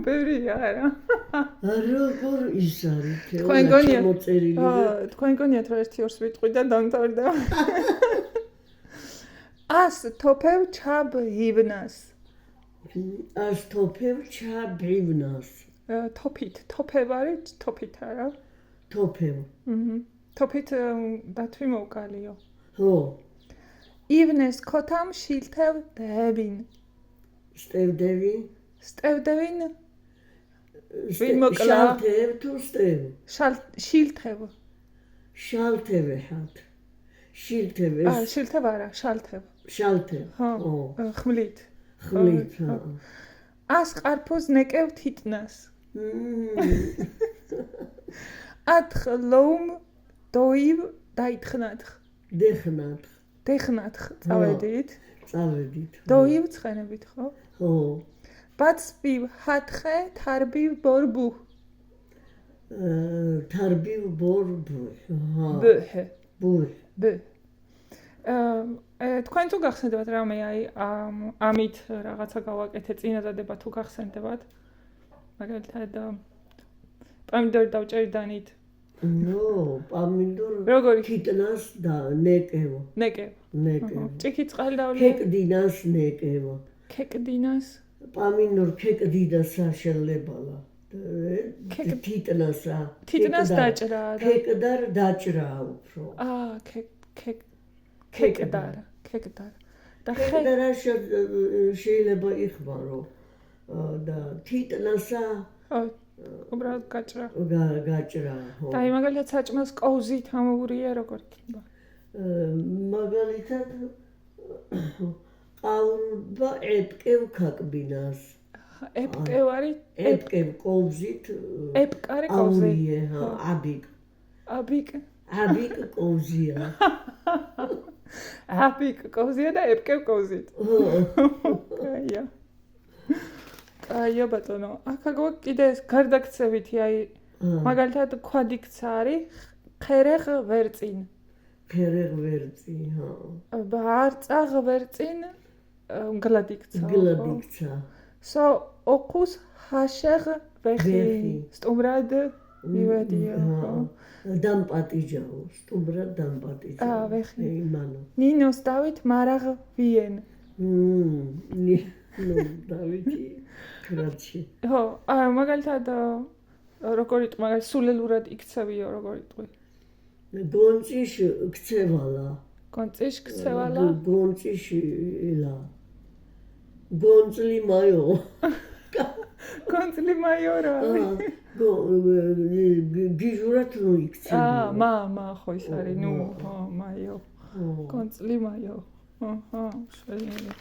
ბევრია არა. როგორ ის არის? თქვენ გონიათ მოწერილი და თქვენ გონიათ რა 1-2 ვიტყვი და დამთავრდა. ას თოფევ ჩაბრივნას. ას თოფევ ჩაბრივნას. თოფით, თოფევ არის თოფით არა? თოფევ. თოფით დათვი მოვკალიო. ხო. ივნეს ქოთამ შილთევ დევინ. სტევდევი? სტევდევინ? ვინ მოკლა? შალთევ თუ სტევ? შილთევ. შალთევ ხათ. შილთევ. შილთევ არა, შალთევ. შალთევ. ხო. ხმლით. ხმლით. ას ყარფოს ნეკევ თიტნას. ათხლოუმ დოივ დაითხნათხ. დეხნათხ. დეხნათხ წავედით. წავედით. დოივ ცხენებით ხო? ხო. ბაცბივ ჰათხე თარბივ ბორბუ. თარბივ ბორბუ. ბჰე. ბუჰ. ბ. თქვენ თუ გახსენდებათ რამე აი ამით რაღაცა გავაკეთე წინადადება თუ გახსენდებათ? მაგალითად პომიდორი დავჭერი დანით. ნო, პომიდორი როგორი? თიტნას და ნეკევ. ნეკევ. ნეკევ. ჭიქი წყალი დავლე. ქეკდინას ნეკევ. ქეკდინას. პომიდორი ქეკდიდა საშელებალა. თიტნასა. თიტნას დაჭრა. ქეკდარ დაჭრა უფრო. ქეკდარ. ქეკდარ. და ქეკდარა შეიძლება იხმარო. და თიტნასა უბრალოდ გაჭრა. გაჭრა, ხო. და მაგალითად საჭმელს კოვზით ამოურია როგორ იქნება? მაგალითად ყავრდა ებკევ ქაკბინას. ებკევ არის ებკევ კოვზით. ებკარი კოვზი. აბიკ. აბიკ. აბიკ კოვზია. აბიკ კოვზია და ებკევ კოვზით. კაია. კაია ბატონო, ახლა კიდე გარდაქცევითი აი მაგალითად ქვადიქცა არის ხერეღ ვერწინ. ხერეღ ვერწინ, ხო. ბარწა ვერწინ გლადიქცა. გლადიქცა. სო ოქუს ჰაშეღ ვეხი. სტუმრად მივედია. დამპატიჯაო, სტუმრად დამპატიჯაო. ვეხი. იმანო. ნინოს დავით მარაღ ვიენ. ნო დავითი კრაცი. ხო, მაგალითად როგორ იტყვი, მაგალითად სულელურად იქცევიო როგორ იტყვი? გონწიშ ქცევალა. გონწიშ ქცევალა? გონწიშ ილა. გონწლი მაიო. გონწლი მაიო რა. გიჟურად რო იქცევია. მა ხო ის არის, ნუ ხო, მაიო. გონწლი მაიო. აჰა, შეიძლება.